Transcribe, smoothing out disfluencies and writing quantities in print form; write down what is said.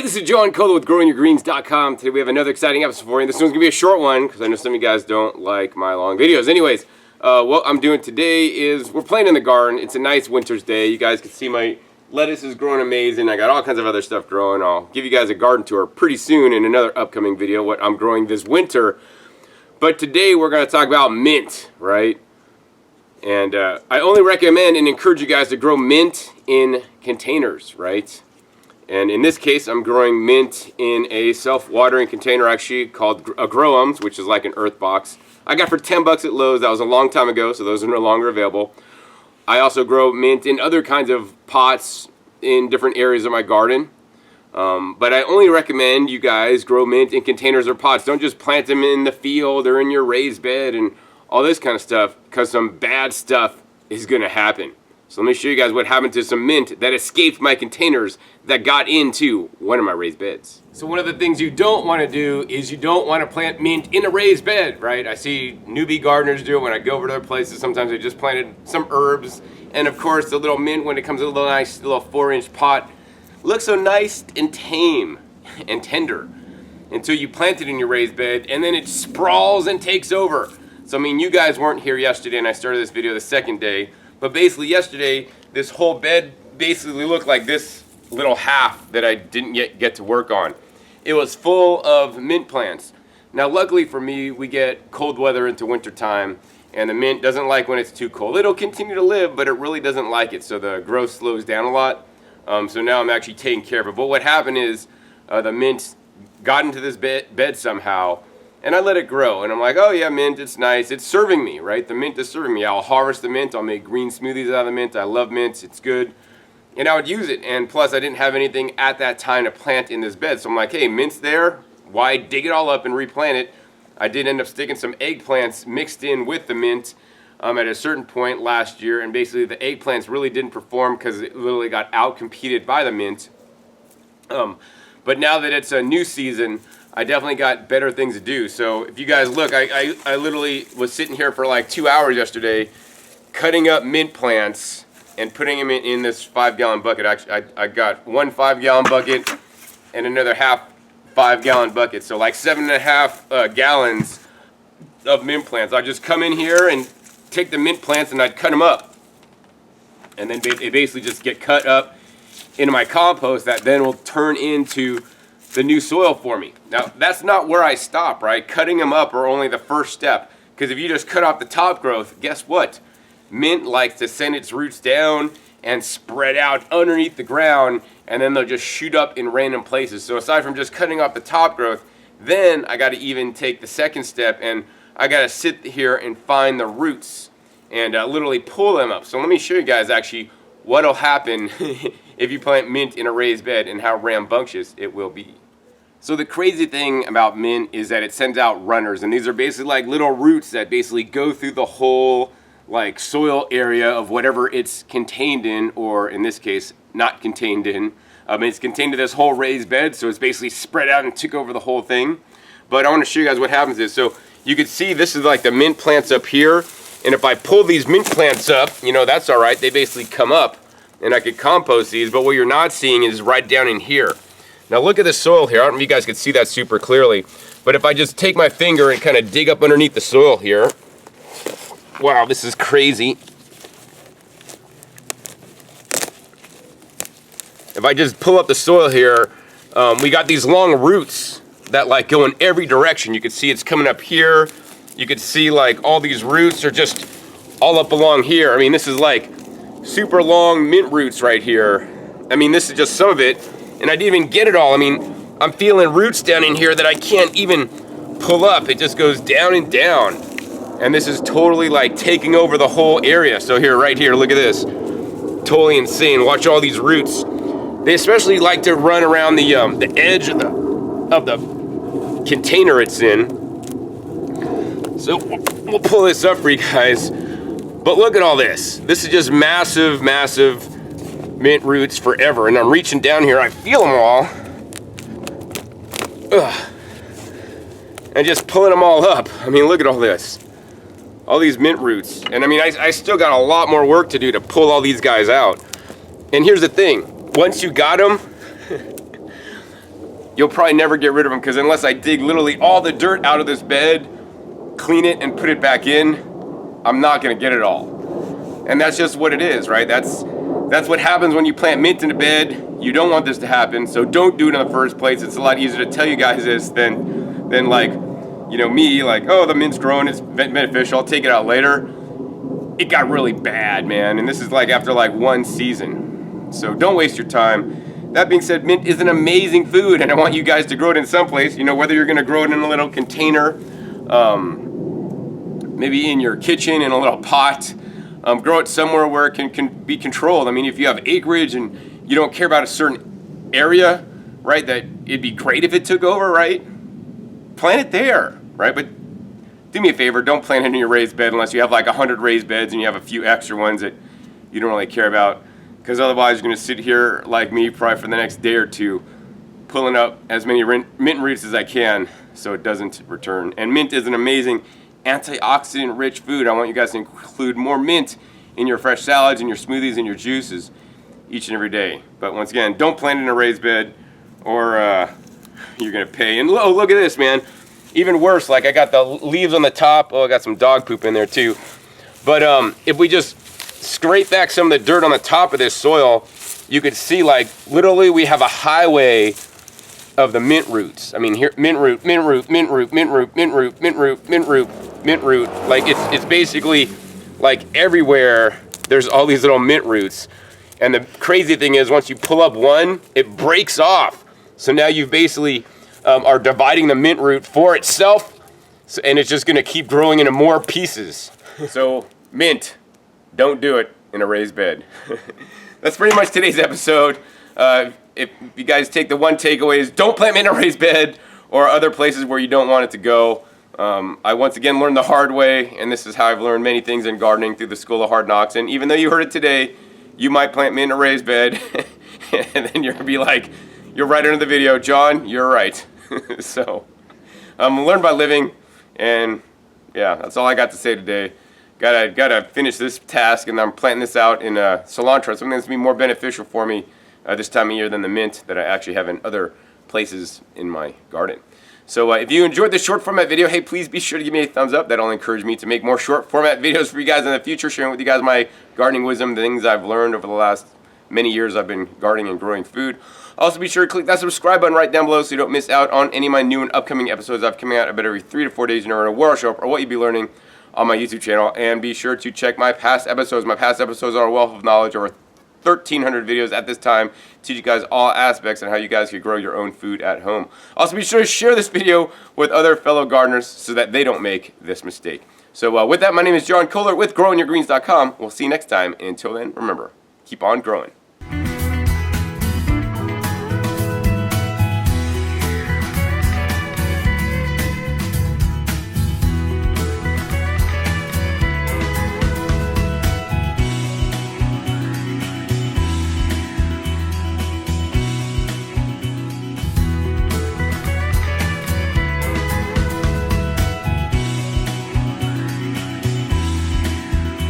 This is John Colo with GrowingYourGreens.com. Today we have another exciting episode for you. This one's going to be a short one because I know some of you guys don't like my long videos. Anyways, what I'm doing today is we're playing in the garden. It's a nice winter's day. You guys can see my lettuce is growing amazing. I got all kinds of other stuff growing. I'll give you guys a garden tour pretty soon in another upcoming video, what I'm growing this winter. But today we're going to talk about mint, right? And I only recommend and encourage you guys to grow mint in containers, right? And in this case, I'm growing mint in a self-watering container, actually called a Growums, which is like an earth box. I got for 10 bucks at Lowe's. That was a long time ago, so those are no longer available. I also grow mint in other kinds of pots in different areas of my garden. But I only recommend you guys grow mint in containers or pots. Don't just plant them in the field or in your raised bed and all this kind of stuff, because some bad stuff is going to happen. So let me show you guys what happened to some mint that escaped my containers that got into one of my raised beds. So one of the things you don't want to do is you don't want to plant mint in a raised bed, right? I see newbie gardeners do it when I go over to other places. Sometimes they just planted some herbs. And of course the little mint, when it comes in a little nice little 4-inch pot, looks so nice and tame and tender until you plant it in your raised bed and then it sprawls and takes over. So I mean, you guys weren't here yesterday and I started this video the second day. But basically yesterday, this whole bed basically looked like this little half that I didn't yet get to work on. It was full of mint plants. Now luckily for me, we get cold weather into winter time, and the mint doesn't like when it's too cold. It'll continue to live, but it really doesn't like it, so the growth slows down a lot. So now I'm actually taking care of it. But what happened is the mint got into this bed somehow, and I let it grow, and I'm like, oh yeah, mint, it's nice. It's serving me, right? The mint is serving me. I'll harvest the mint. I'll make green smoothies out of the mint. I love mint. It's good. And I would use it. And plus, I didn't have anything at that time to plant in this bed. So I'm like, hey, mint's there. Why dig it all up and replant it? I did end up sticking some eggplants mixed in with the mint at a certain point last year. And basically, the eggplants really didn't perform because it literally got out-competed by the mint. But now that it's a new season, I definitely got better things to do. So if you guys look, I literally was sitting here for like 2 hours yesterday cutting up mint plants and putting them in this 5-gallon bucket. Actually, I got one 5-gallon bucket and another half 5-gallon bucket. So like 7.5 gallons of mint plants. I'd just come in here and take the mint plants and I'd cut them up. And then they basically just get cut up into my compost that then will turn into the new soil for me. Now, that's not where I stop, right? Cutting them up are only the first step. Because if you just cut off the top growth, guess what? Mint likes to send its roots down and spread out underneath the ground, and then they'll just shoot up in random places. So aside from just cutting off the top growth, then I got to even take the second step, and I got to sit here and find the roots and literally pull them up. So let me show you guys actually what'll happen if you plant mint in a raised bed and how rambunctious it will be. So the crazy thing about mint is that it sends out runners, and these are basically like little roots that basically go through the whole like soil area of whatever it's contained in, or in this case, not contained in. It's contained to this whole raised bed, so it's basically spread out and took over the whole thing. But I want to show you guys what happens is, so you can see this is like the mint plants up here, and if I pull these mint plants up, you know, that's all right. They basically come up, and I could compost these, but what you're not seeing is right down in here. Now look at the soil here. I don't know if you guys can see that super clearly, but if I just take my finger and kind of dig up underneath the soil here, wow, this is crazy. If I just pull up the soil here, we got these long roots that like go in every direction. You can see it's coming up here. You can see like all these roots are just all up along here. I mean, this is like super long mint roots right here. I mean, this is just some of it. And I didn't even get it all. I mean, I'm feeling roots down in here that I can't even pull up. It just goes down and down. And this is totally like taking over the whole area. So here, right here, look at this. Totally insane. Watch all these roots. They especially like to run around the edge of the container it's in. So we'll pull this up for you guys. But look at all this. This is just massive, massive mint roots forever, and I'm reaching down here, I feel them all. Ugh. And just pulling them all up. I mean, look at all this. All these mint roots. And I mean, I still got a lot more work to do to pull all these guys out. And here's the thing. Once you got them, you'll probably never get rid of them, because unless I dig literally all the dirt out of this bed, clean it, and put it back in, I'm not gonna get it all. And that's just what it is, right? That's what happens when you plant mint in a bed. You don't want this to happen, so don't do it in the first place. It's a lot easier to tell you guys this than like, you know, me, like, oh, the mint's growing, it's beneficial, I'll take it out later. It got really bad, man, and this is like after like one season. So don't waste your time. That being said, mint is an amazing food, and I want you guys to grow it in some place. You know, whether you're gonna grow it in a little container, maybe in your kitchen in a little pot, grow it somewhere where it can be controlled. I mean, if you have acreage and you don't care about a certain area, right, that it'd be great if it took over, right? Plant it there, right? But do me a favor, don't plant it in your raised bed unless you have like 100 raised beds and you have a few extra ones that you don't really care about, because otherwise you're going to sit here like me probably for the next day or two pulling up as many mint roots as I can so it doesn't return. And mint is an amazing antioxidant rich food. I want you guys to include more mint in your fresh salads and your smoothies and your juices each and every day. But once again, don't plant it in a raised bed or you're gonna pay. And oh, look at this, man. Even worse, like I got the leaves on the top. Oh, I got some dog poop in there too. But if we just scrape back some of the dirt on the top of this soil, you could see like literally we have a highway of the mint roots. I mean, here, mint root, mint root, mint root, mint root, mint root, mint root, mint root, mint root. Like it's basically like everywhere there's all these little mint roots. And the crazy thing is, once you pull up one, it breaks off. So now you basically are dividing the mint root for itself, and it's just gonna keep growing into more pieces. So mint, don't do it in a raised bed. That's pretty much today's episode. If you guys take the one takeaway is don't plant mint in a raised bed or other places where you don't want it to go. I once again learned the hard way, and this is how I've learned many things in gardening through the School of Hard Knocks. And even though you heard it today, you might plant mint in a raised bed, and then you're gonna be like, you're right under the video, John, you're right. So, learn by living, and yeah, that's all I got to say today. Gotta finish this task, and I'm planting this out in cilantro, something that's gonna be more beneficial for me this time of year than the mint that I actually have in other places in my garden. So if you enjoyed this short format video, hey, please be sure to give me a thumbs up. That'll encourage me to make more short format videos for you guys in the future, sharing with you guys my gardening wisdom, the things I've learned over the last many years I've been gardening and growing food. Also, be sure to click that subscribe button right down below so you don't miss out on any of my new and upcoming episodes I've coming out about every 3 to 4 days. You never know where I'll show up or what you'll be learning on my YouTube channel. And be sure to check my past episodes. My past episodes are a wealth of knowledge, over 1,300 videos at this time, teach you guys all aspects on how you guys can grow your own food at home. Also, be sure to share this video with other fellow gardeners so that they don't make this mistake. So with that, my name is John Kohler with growingyourgreens.com. We'll see you next time. Until then, remember, keep on growing.